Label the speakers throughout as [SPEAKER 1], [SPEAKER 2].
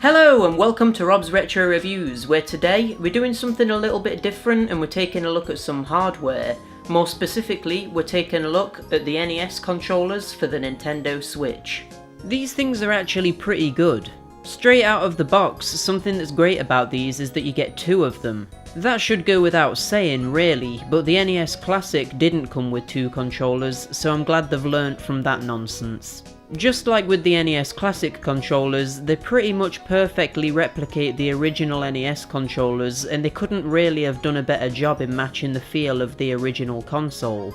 [SPEAKER 1] Hello and welcome to Rob's Retro Reviews, where today we're doing something a little bit different and we're taking a look at some hardware. More specifically, we're taking a look at the NES controllers for the Nintendo Switch. These things are actually pretty good. Straight out of the box, something that's great about these is that you get two of them. That should go without saying really, but the NES Classic didn't come with two controllers, so I'm glad they've learnt from that nonsense. Just like with the NES Classic controllers, they pretty much perfectly replicate the original NES controllers, and they couldn't really have done a better job in matching the feel of the original console.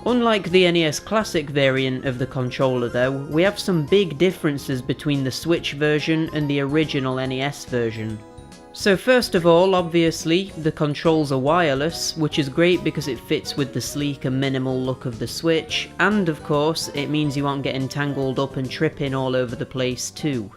[SPEAKER 1] Unlike the NES Classic variant of the controller though, we have some big differences between the Switch version and the original NES version. So first of all, obviously, the controls are wireless, which is great because it fits with the sleek and minimal look of the Switch, and of course, it means you aren't getting tangled up and tripping all over the place too.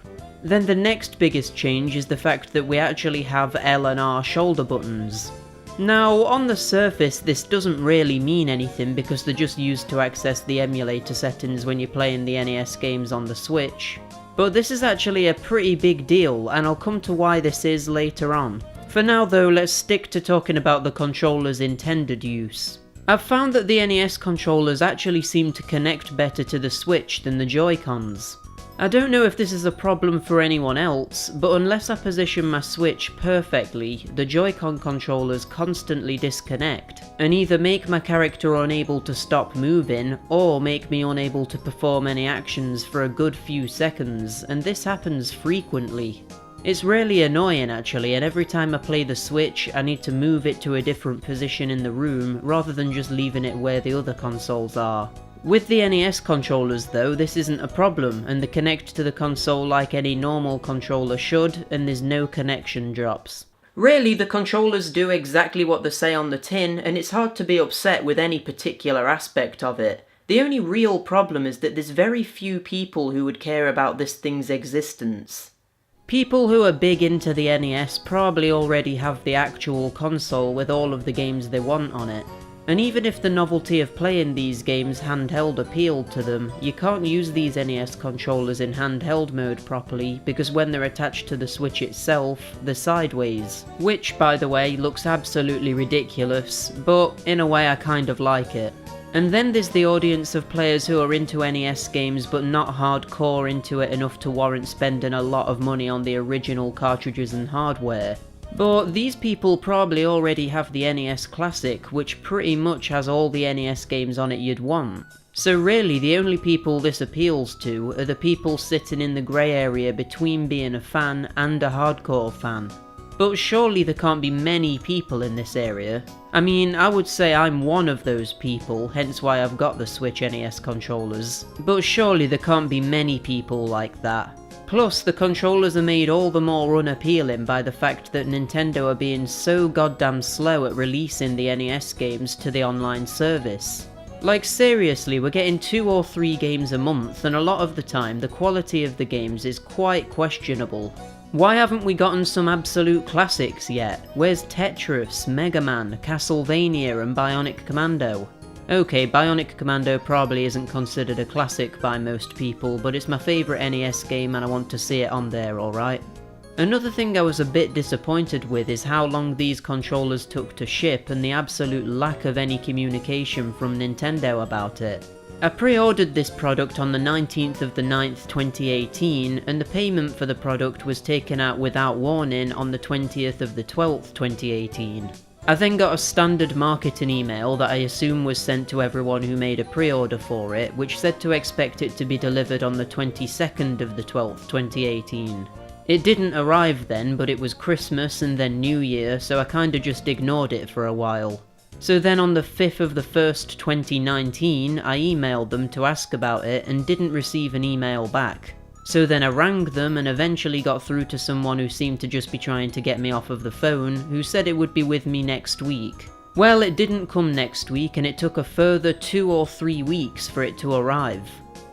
[SPEAKER 1] Then the next biggest change is the fact that we actually have L and R shoulder buttons. Now, on the surface, this doesn't really mean anything because they're just used to access the emulator settings when you're playing the NES games on the Switch. But this is actually a pretty big deal, and I'll come to why this is later on. For now though, let's stick to talking about the controller's intended use. I've found that the NES controllers actually seem to connect better to the Switch than the Joy-Cons. I don't know if this is a problem for anyone else, but unless I position my Switch perfectly, the Joy-Con controllers constantly disconnect, and either make my character unable to stop moving, or make me unable to perform any actions for a good few seconds, and this happens frequently. It's really annoying actually, and every time I play the Switch, I need to move it to a different position in the room, rather than just leaving it where the other consoles are. With the NES controllers though, this isn't a problem, and they connect to the console like any normal controller should, and there's no connection drops. Really, the controllers do exactly what they say on the tin, and it's hard to be upset with any particular aspect of it. The only real problem is that there's very few people who would care about this thing's existence. People who are big into the NES probably already have the actual console with all of the games they want on it. And even if the novelty of playing these games handheld appealed to them, you can't use these NES controllers in handheld mode properly because when they're attached to the Switch itself, they're sideways. Which, by the way, looks absolutely ridiculous, but in a way I kind of like it. And then there's the audience of players who are into NES games but not hardcore into it enough to warrant spending a lot of money on the original cartridges and hardware. But these people probably already have the NES Classic, which pretty much has all the NES games on it you'd want. So really, the only people this appeals to are the people sitting in the grey area between being a fan and a hardcore fan. But surely there can't be many people in this area. I mean, I would say I'm one of those people, hence why I've got the Switch NES controllers. But surely there can't be many people like that. Plus, the controllers are made all the more unappealing by the fact that Nintendo are being so goddamn slow at releasing the NES games to the online service. Like seriously, we're getting 2 or 3 games a month, and a lot of the time the quality of the games is quite questionable. Why haven't we gotten some absolute classics yet? Where's Tetris, Mega Man, Castlevania and Bionic Commando? Okay, Bionic Commando probably isn't considered a classic by most people, but it's my favourite NES game and I want to see it on there, alright? Another thing I was a bit disappointed with is how long these controllers took to ship and the absolute lack of any communication from Nintendo about it. I pre-ordered this product on the 19th of the 9th 2018, and the payment for the product was taken out without warning on the 20th of the 12th 2018. I then got a standard marketing email that I assume was sent to everyone who made a pre-order for it, which said to expect it to be delivered on the 22nd of the 12th 2018. It didn't arrive then, but it was Christmas and then New Year, so I kinda just ignored it for a while. So then on the 5th of the 1st 2019, I emailed them to ask about it and didn't receive an email back. So then I rang them and eventually got through to someone who seemed to just be trying to get me off of the phone, who said it would be with me next week. Well, it didn't come next week and it took a further 2 or 3 weeks for it to arrive.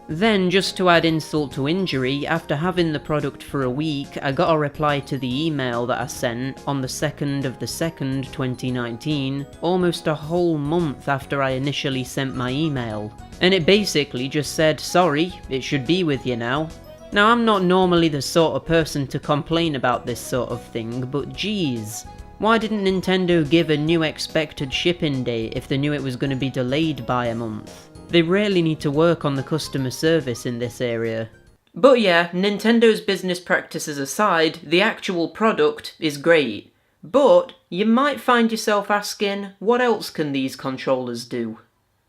[SPEAKER 1] Then, just to add insult to injury, after having the product for a week, I got a reply to the email that I sent on the 2nd of the 2nd 2019, almost a whole month after I initially sent my email. And it basically just said, sorry, it should be with you now. Now, I'm not normally the sort of person to complain about this sort of thing, but geez. Why didn't Nintendo give a new expected shipping date if they knew it was going to be delayed by a month? They really need to work on the customer service in this area. But yeah, Nintendo's business practices aside, the actual product is great. But you might find yourself asking, what else can these controllers do?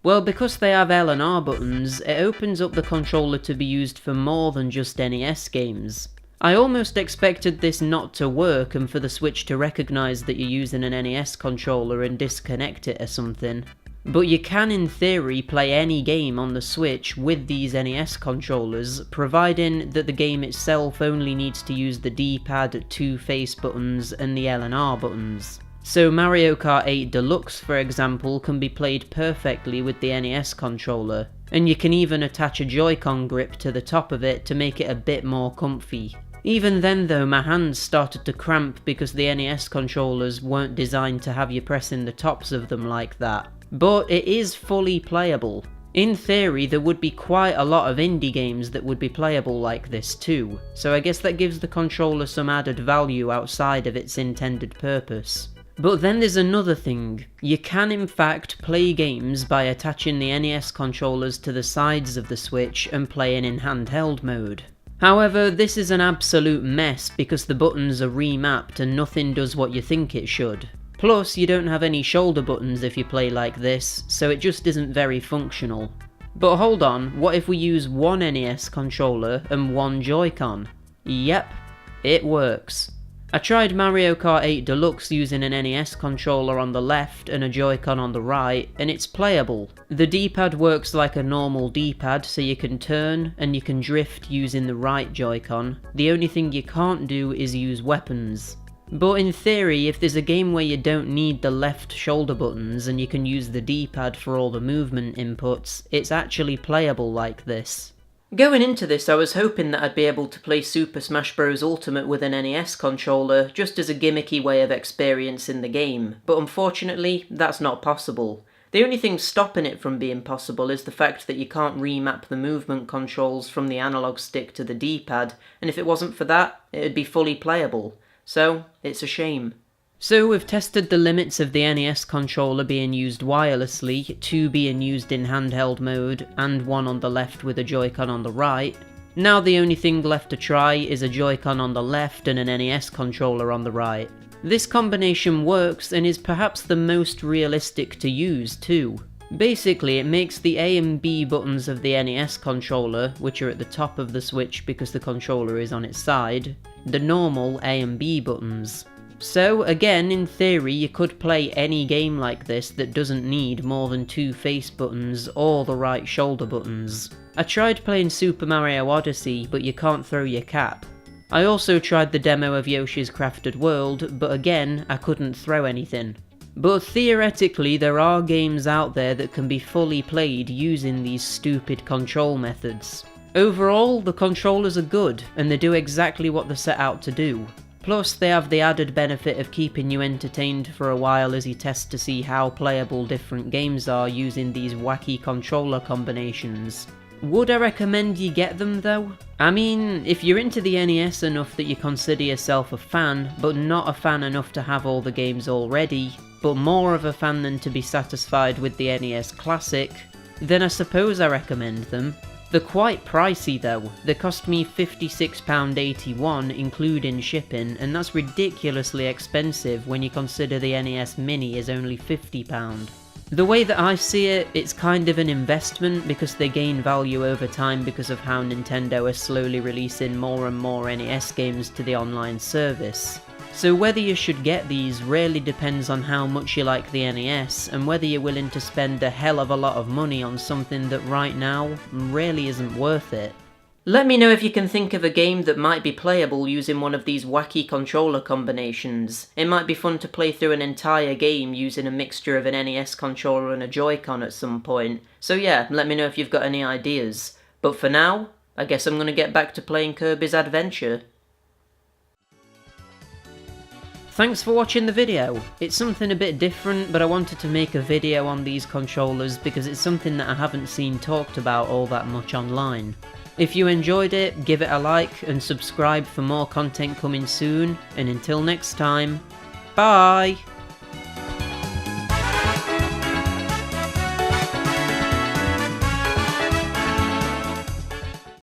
[SPEAKER 1] Well, because they have L and R buttons, it opens up the controller to be used for more than just NES games. I almost expected this not to work and for the Switch to recognise that you're using an NES controller and disconnect it or something. But you can in theory play any game on the Switch with these NES controllers, providing that the game itself only needs to use the D-pad, 2 face buttons and the L and R buttons. So Mario Kart 8 Deluxe, for example, can be played perfectly with the NES controller, and you can even attach a Joy-Con grip to the top of it to make it a bit more comfy. Even then though, my hands started to cramp because the NES controllers weren't designed to have you pressing the tops of them like that. But it is fully playable. In theory, there would be quite a lot of indie games that would be playable like this too, so I guess that gives the controller some added value outside of its intended purpose. But then there's another thing. You can in fact play games by attaching the NES controllers to the sides of the Switch and playing in handheld mode. However, this is an absolute mess because the buttons are remapped and nothing does what you think it should. Plus, you don't have any shoulder buttons if you play like this, so it just isn't very functional. But hold on, what if we use one NES controller and one Joy-Con? Yep, it works. I tried Mario Kart 8 Deluxe using an NES controller on the left and a Joy-Con on the right, and it's playable. The D-pad works like a normal D-pad, so you can turn and you can drift using the right Joy-Con. The only thing you can't do is use weapons. But in theory, if there's a game where you don't need the left shoulder buttons and you can use the D-pad for all the movement inputs, it's actually playable like this. Going into this, I was hoping that I'd be able to play Super Smash Bros. Ultimate with an NES controller, just as a gimmicky way of experiencing the game, but unfortunately, that's not possible. The only thing stopping it from being possible is the fact that you can't remap the movement controls from the analog stick to the D-pad, and if it wasn't for that, it'd be fully playable. So, it's a shame. So we've tested the limits of the NES controller being used wirelessly, 2 being used in handheld mode, and 1 on the left with a Joy-Con on the right. Now the only thing left to try is a Joy-Con on the left and an NES controller on the right. This combination works and is perhaps the most realistic to use too. Basically, it makes the A and B buttons of the NES controller, which are at the top of the Switch because the controller is on its side, the normal A and B buttons. So again, in theory, you could play any game like this that doesn't need more than 2 face buttons or the right shoulder buttons. I tried playing Super Mario Odyssey, but you can't throw your cap. I also tried the demo of Yoshi's Crafted World, but again, I couldn't throw anything. But theoretically, there are games out there that can be fully played using these stupid control methods. Overall, the controllers are good, and they do exactly what they're set out to do. Plus, they have the added benefit of keeping you entertained for a while as you test to see how playable different games are using these wacky controller combinations. Would I recommend you get them though? I mean, if you're into the NES enough that you consider yourself a fan, but not a fan enough to have all the games already, but more of a fan than to be satisfied with the NES Classic, then I suppose I recommend them. They're quite pricey though. They cost me £56.81 including shipping, and that's ridiculously expensive when you consider the NES Mini is only £50. The way that I see it, it's kind of an investment because they gain value over time because of how Nintendo is slowly releasing more and more NES games to the online service. So whether you should get these really depends on how much you like the NES and whether you're willing to spend a hell of a lot of money on something that right now really isn't worth it. Let me know if you can think of a game that might be playable using one of these wacky controller combinations. It might be fun to play through an entire game using a mixture of an NES controller and a Joy-Con at some point. So yeah, let me know if you've got any ideas. But for now, I guess I'm gonna get back to playing Kirby's Adventure. Thanks for watching the video. It's something a bit different, but I wanted to make a video on these controllers because it's something that I haven't seen talked about all that much online. If you enjoyed it, give it a like and subscribe for more content coming soon, and until next time, bye!